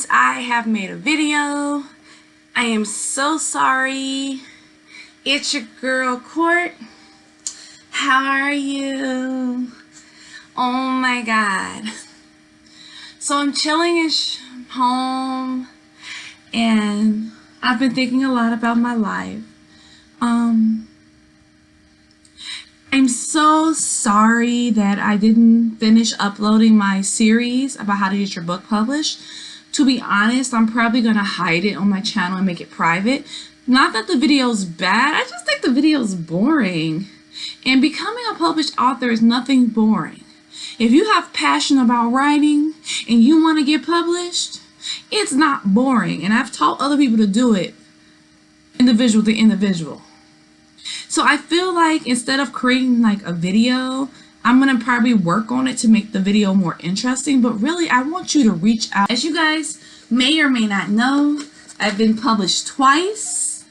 since I have made a video. I am so sorry. It's your girl Court. How are you? Oh my god. So I'm chilling at home and I've been thinking a lot about my life. I'm so sorry that I didn't finish uploading my series about how to get your book published. To be honest, I'm probably going to hide it on my channel and make it private. Not that the video's bad, I just think the video's boring. And becoming a published author is nothing boring. If you have passion about writing and you want to get published, it's not boring. And I've taught other people to do it individual to individual. So I feel like instead of creating like a video, I'm going to probably work on it to make the video more interesting. But really, I want you to reach out. As you guys may or may not know, I've been published twice.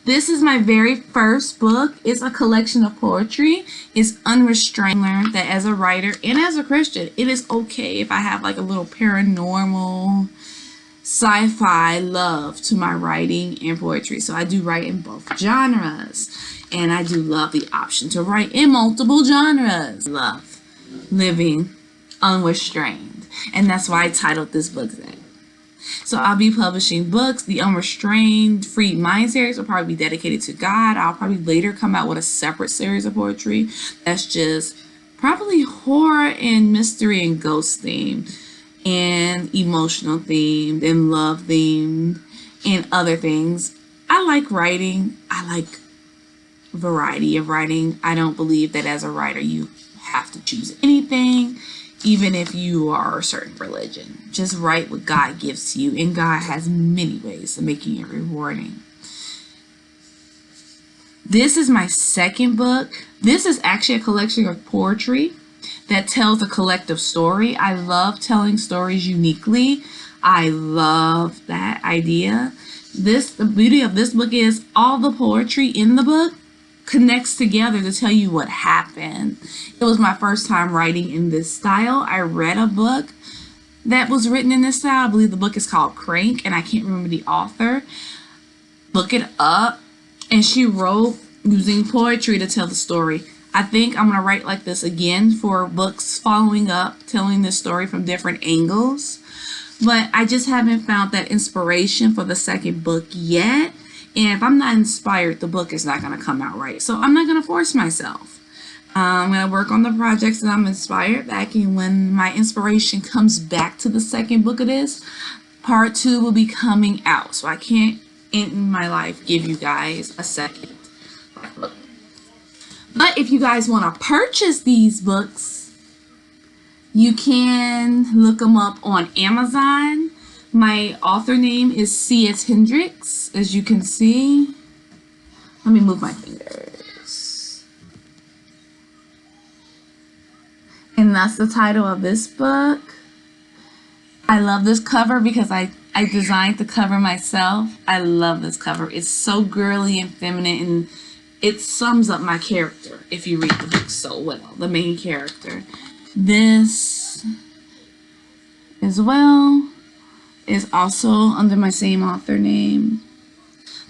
This is my very first book. It's a collection of poetry. It's unrestrained. Learned that as a writer and as a Christian, it is okay if I have like a little paranormal, sci-fi love to my writing and poetry. So I do write in both genres, and I do love the option to write in multiple genres. Love living unrestrained, and that's why I titled this book that. So I'll be publishing books. The Unrestrained Freed Mind series will probably be dedicated to God. I'll probably later come out with a separate series of poetry that's just probably horror and mystery and ghost themed and emotional themed and love themed and other things. I like writing. I like variety of writing. I don't believe that as a writer you have to choose anything, even if you are a certain religion. Just write what God gives to you, and God has many ways of making it rewarding. This is my second book. This is actually a collection of poetry that tells a collective story. I love telling stories uniquely. I love that idea. The beauty of this book is all the poetry in the book connects together to tell you what happened. It was my first time writing in this style. I read a book that was written in this style. I believe the book is called Crank, and I can't remember the author. Look it up. And she wrote using poetry to tell the story. I think I'm going to write like this again for books following up, telling this story from different angles. But I just haven't found that inspiration for the second book yet. And if I'm not inspired, the book is not going to come out right. So I'm not going to force myself. I'm going to work on the projects that I'm inspired back. And when my inspiration comes back to the second book of this, part 2 will be coming out. So I can't in my life give you guys a second book. But if you guys want to purchase these books, you can look them up on Amazon. My author name is C.S. Hendricks, as you can see. Let me move my fingers. And that's the title of this book. I love this cover because I designed the cover myself. I love this cover. It's so girly and feminine, and it sums up my character if you read the book so well, the main character. This as well is also under my same author name.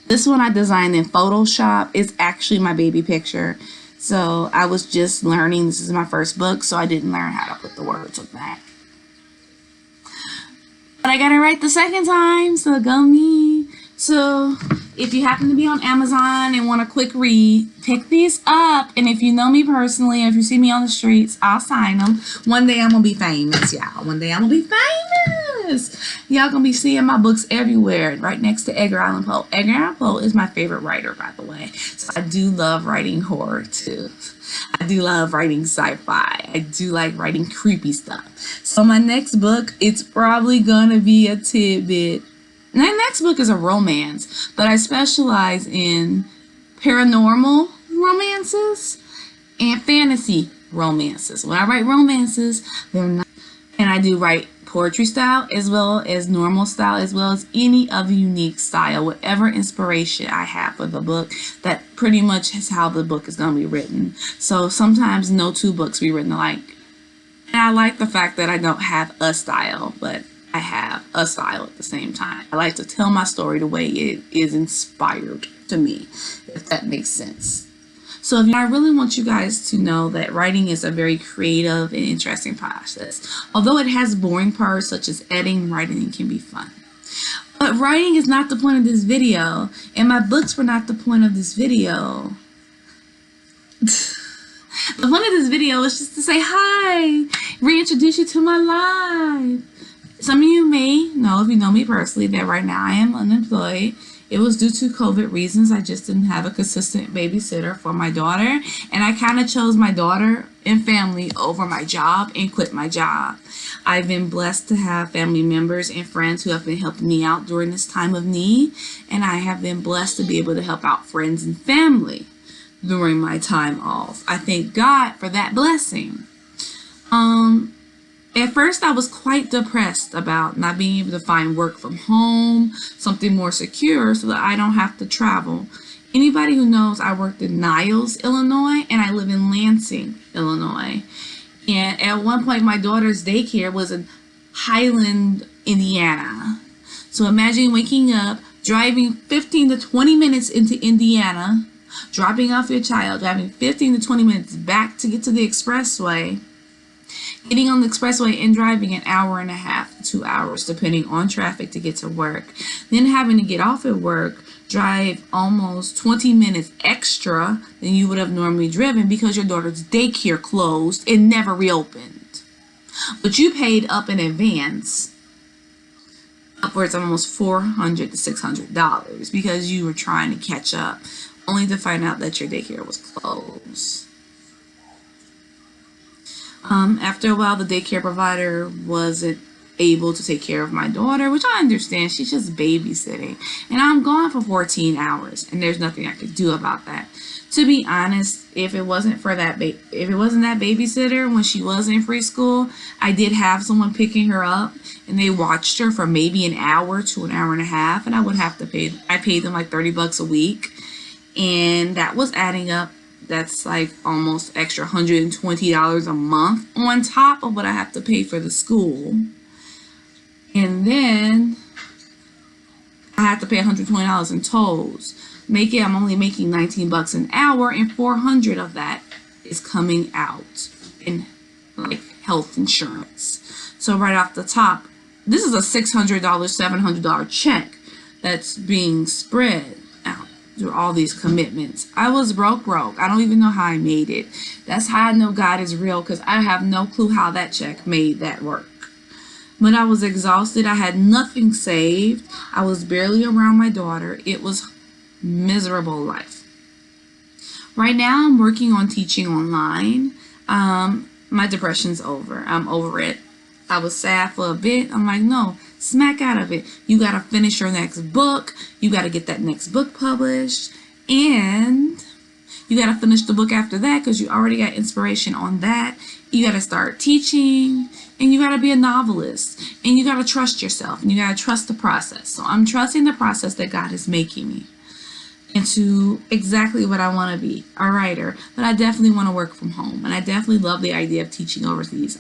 This one I designed in Photoshop. It's actually my baby picture. So I was just learning. This is my first book, so I didn't learn how to put the words on that. But I got it right the second time, so go me. So if you happen to be on Amazon and want a quick read, pick these up. And if you know me personally, if you see me on the streets, I'll sign them. One day I'm going to be famous, y'all. One day I'm going to be famous. Y'all going to be seeing my books everywhere, right next to Edgar Allan Poe. Edgar Allan Poe is my favorite writer, by the way. So I do love writing horror, too. I do love writing sci-fi. I do like writing creepy stuff. So my next book, it's probably going to be a tidbit. My next book is a romance, but I specialize in paranormal romances and fantasy romances. When I write romances, they're not, and I do write poetry style as well as normal style, as well as any other unique style, whatever inspiration I have for the book. That pretty much is how the book is going to be written. So sometimes no two books be written alike. And I like the fact that I don't have a style, but I have a style at the same time. I like to tell my story the way it is inspired to me, if that makes sense. So I really want you guys to know that writing is a very creative and interesting process. Although it has boring parts such as editing, writing can be fun. But writing is not the point of this video, and my books were not the point of this video. The point of this video is just to say hi, reintroduce you to my life. Some of you may know, if you know me personally, that right now I am unemployed. It was due to COVID reasons. I just didn't have a consistent babysitter for my daughter, and I kind of chose my daughter and family over my job and quit my job. I've been blessed to have family members and friends who have been helping me out during this time of need, and I have been blessed to be able to help out friends and family during my time off. I thank God for that blessing. At first, I was quite depressed about not being able to find work from home, something more secure so that I don't have to travel. Anybody who knows, I worked in Niles, Illinois, and I live in Lansing, Illinois. And at one point, my daughter's daycare was in Highland, Indiana. So imagine waking up, driving 15 to 20 minutes into Indiana, dropping off your child, driving 15 to 20 minutes back to get to the expressway, getting on the expressway and driving an hour and a half to 2 hours, depending on traffic, to get to work. Then having to get off at work, drive almost 20 minutes extra than you would have normally driven because your daughter's daycare closed and never reopened. But you paid up in advance, upwards of almost $400 to $600 because you were trying to catch up, only to find out that your daycare was closed. After a while, the daycare provider wasn't able to take care of my daughter, which I understand. She's just babysitting, and I'm gone for 14 hours, and there's nothing I could do about that. To be honest, if it wasn't that babysitter when she was in preschool, I did have someone picking her up, and they watched her for maybe an hour to an hour and a half, and I paid them like $30 a week, and that was adding up. That's like almost extra $120 a month on top of what I have to pay for the school. And then I have to pay $120 in tolls. I'm only making $19 an hour, and $400 of that is coming out in like health insurance. So right off the top, this is a $600, $700 check that's being spread out through all these commitments. I was broke. I don't even know how I made it. That's how I know God is real, because I have no clue how that check made that work. But I was exhausted. I had nothing saved. I was barely around my daughter. It was miserable life. Right now I'm working on teaching online. My depression's over. I'm over it. I was sad for a bit. I'm like, no, smack out of it. You got to finish your next book. You got to get that next book published. And you got to finish the book after that, because you already got inspiration on that. You got to start teaching, and you got to be a novelist, and you got to trust yourself, and you got to trust the process. So I'm trusting the process that God is making me into exactly what I want to be, a writer. But I definitely want to work from home, and I definitely love the idea of teaching overseas.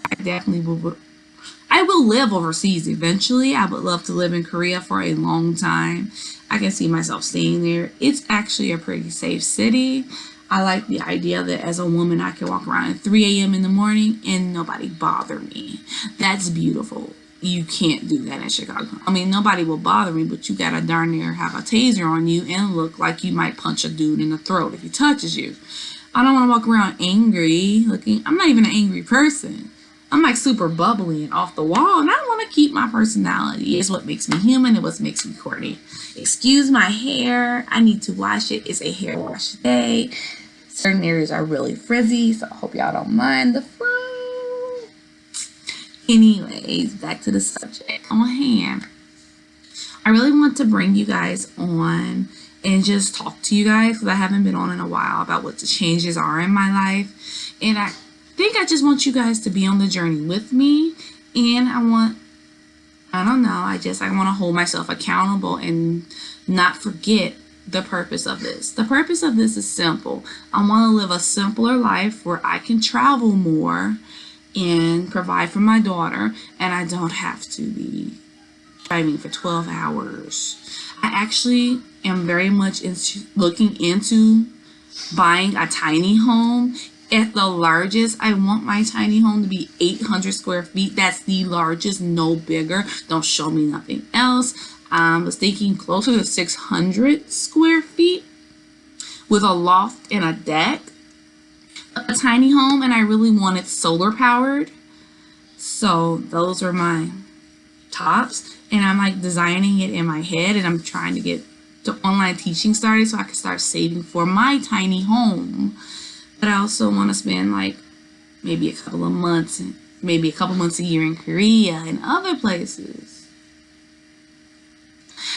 I will live overseas eventually. I would love to live in Korea for a long time. I can see myself staying there. It's actually a pretty safe city. I like the idea that as a woman, I can walk around at 3 a.m. in the morning and nobody bother me. That's beautiful. You can't do that in Chicago. I mean, nobody will bother me, but you gotta darn near have a taser on you and look like you might punch a dude in the throat if he touches you. I don't want to walk around angry looking. I'm not even an angry person. I'm like super bubbly and off the wall, and I want to keep my personality. It's what makes me human and what makes me Courtney. Excuse my hair. I need to wash it. It's a hair wash day. Certain areas are really frizzy, so I hope y'all don't mind the fro. Anyways, back to the subject on hand. I really want to bring you guys on and just talk to you guys, because I haven't been on in a while, about what the changes are in my life. And I think I just want you guys to be on the journey with me. And I want to hold myself accountable and not forget the purpose of this. The purpose of this is simple. I want to live a simpler life where I can travel more and provide for my daughter, and I don't have to be driving for 12 hours. I actually am very much looking into buying a tiny home. At the largest, I want my tiny home to be 800 square feet. That's the largest, no bigger. Don't show me nothing else. I was thinking closer to 600 square feet with a loft and a deck. A tiny home, and I really want it solar powered. So those are my tops, and I'm like designing it in my head, and I'm trying to get the online teaching started so I can start saving for my tiny home. But I also want to spend like maybe a couple of months, maybe a couple months a year in Korea and other places.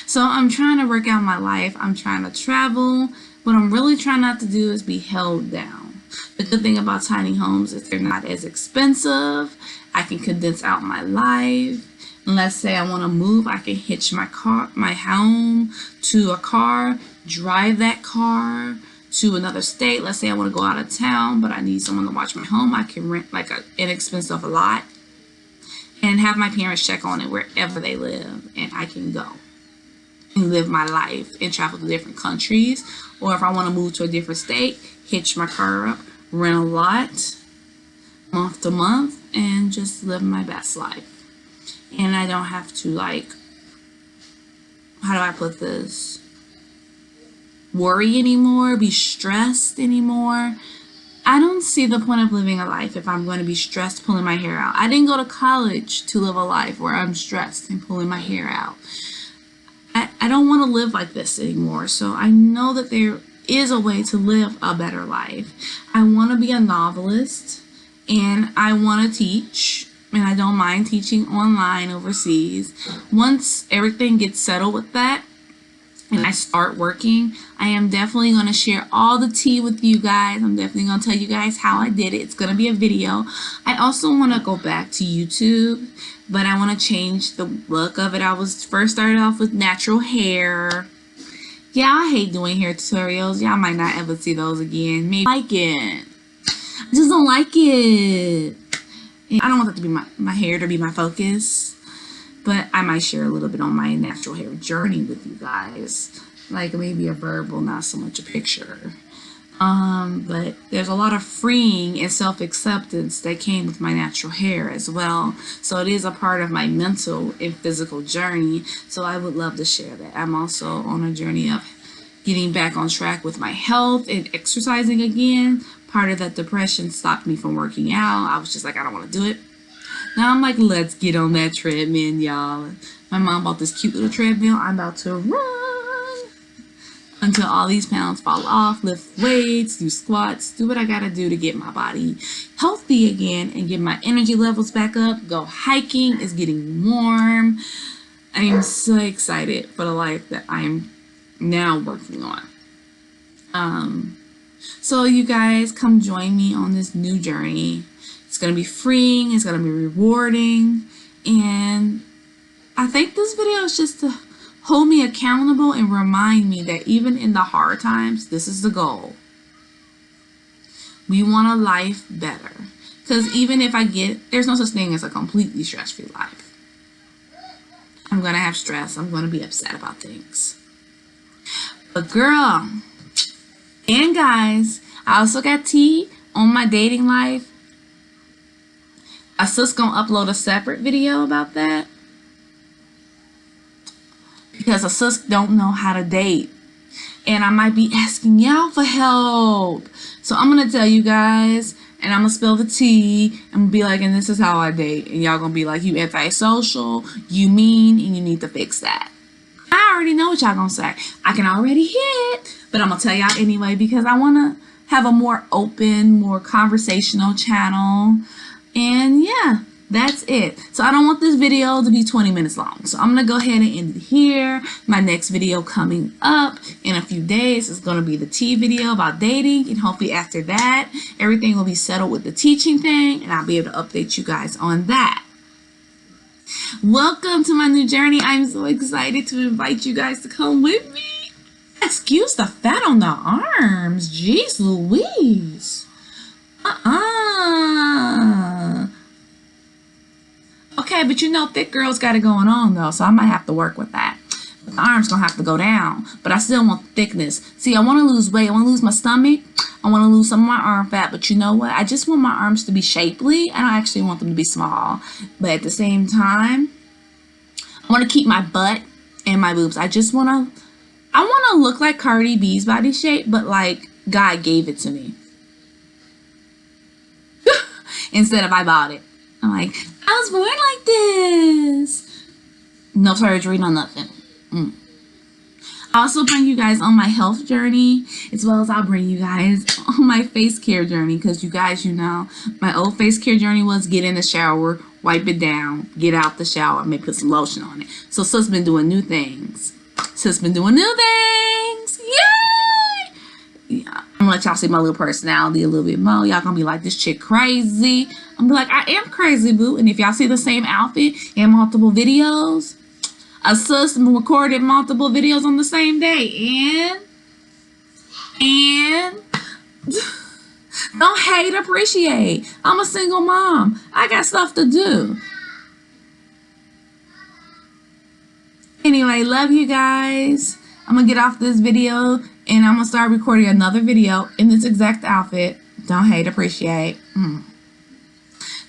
So I'm trying to work out my life. I'm trying to travel. What I'm really trying not to do is be held down. The good thing about tiny homes is they're not as expensive. I can condense out my life. And let's say I want to move, I can hitch my home to a car, drive that car to another state. Let's say I want to go out of town, but I need someone to watch my home. I can rent like an inexpensive lot and have my parents check on it wherever they live, and I can go and live my life and travel to different countries. Or if I want to move to a different state, hitch my car up, rent a lot month to month, and just live my best life. And I don't have to, like, how do I put this? Worry anymore, be stressed anymore. I don't see the point of living a life if I'm going to be stressed pulling my hair out. I didn't go to college to live a life where I'm stressed and pulling my hair out. I don't want to live like this anymore. So I know that there is a way to live a better life. I want to be a novelist, and I want to teach, and I don't mind teaching online overseas. Once everything gets settled with that and I start working, I am definitely going to share all the tea with you guys. I'm definitely going to tell you guys how I did it. It's going to be a video. I also want to go back to YouTube, but I want to change the look of it. I was first started off with natural hair. Yeah, I hate doing hair tutorials. Y'all might not ever see those again. Maybe like it. I just don't like it. I don't want that to be my hair to be my focus, but I might share a little bit on my natural hair journey with you guys, like maybe a verbal, not so much a picture. But there's a lot of freeing and self-acceptance that came with my natural hair as well. So it is a part of my mental and physical journey. So I would love to share that. I'm also on a journey of getting back on track with my health and exercising again. Part of that depression stopped me from working out. I was just like, I don't want to do it. Now I'm like, let's get on that treadmill, y'all. My mom bought this cute little treadmill. I'm about to run until all these pounds fall off, lift weights, do squats, do what I gotta do to get my body healthy again and get my energy levels back up. Go hiking. It's getting warm. I am so excited for the life that I am now working on. So you guys come join me on this new journey. It's going to be freeing. It's going to be rewarding. And I think this video is just to hold me accountable and remind me that even in the hard times, this is the goal. We want a life better. Because even if there's no such thing as a completely stress-free life. I'm going to have stress. I'm going to be upset about things. But girl, and guys, I also got tea on my dating life. I just gonna upload a separate video about that because a sis don't know how to date, and I might be asking y'all for help. So I'm gonna tell you guys, and I'm gonna spill the tea and be like, and this is how I date, and y'all gonna be like, you antisocial, you mean, and you need to fix that. I already know what y'all gonna say. I can already hear it, but I'm gonna tell y'all anyway because I wanna have a more open, more conversational channel. And yeah, that's it. So I don't want this video to be 20 minutes long. So I'm gonna go ahead and end it here. My next video coming up in a few days is gonna be the tea video about dating. And hopefully after that, everything will be settled with the teaching thing and I'll be able to update you guys on that. Welcome to my new journey. I'm so excited to invite you guys to come with me. Excuse the fat on the arms. Jeez Louise. okay, but you know, thick girls got it going on though, so I might have to work with that. But the arms gonna have to go down, but I still want thickness. See, I want to lose weight. I want to lose my stomach. I want to lose some of my arm fat, but you know what? I just want my arms to be shapely. I don't actually want them to be small, but at the same time, I want to keep my butt and my boobs. I want to look like Cardi B's body shape, but like God gave it to me instead of I bought it. I'm like, I was born like this. No surgery, no nothing. I also bring you guys on my health journey, as well as I'll bring you guys on my face care journey, because you guys, you know, my old face care journey was get in the shower, wipe it down, get out the shower, maybe put some lotion on it. So sis been doing new things. Yay! Yeah, I'm gonna let y'all see my little personality a little bit more. Y'all gonna be like, this chick crazy. I'm gonna be like, I am crazy, boo. And if y'all see the same outfit in multiple videos, a sis recorded multiple videos on the same day, and don't hate, appreciate. I'm a single mom. I got stuff to do. Anyway, love you guys. I'm gonna get off this video and I'm gonna start recording another video in this exact outfit. Don't hate, appreciate.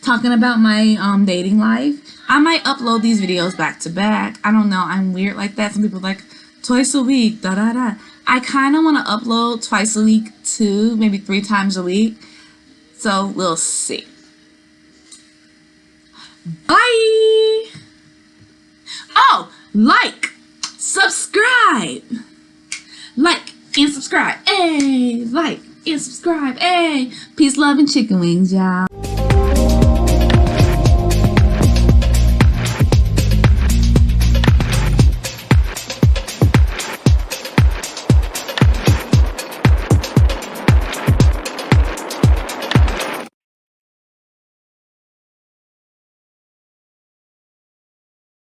Talking about my dating life. I might upload these videos back to back. I don't know. I'm weird like that. Some people are like twice a week. I kind of want to upload twice a week too, maybe 3 times a week. So we'll see. Bye. Oh, subscribe. Like and subscribe. Hey, like and subscribe. Hey, peace, love, and chicken wings, y'all.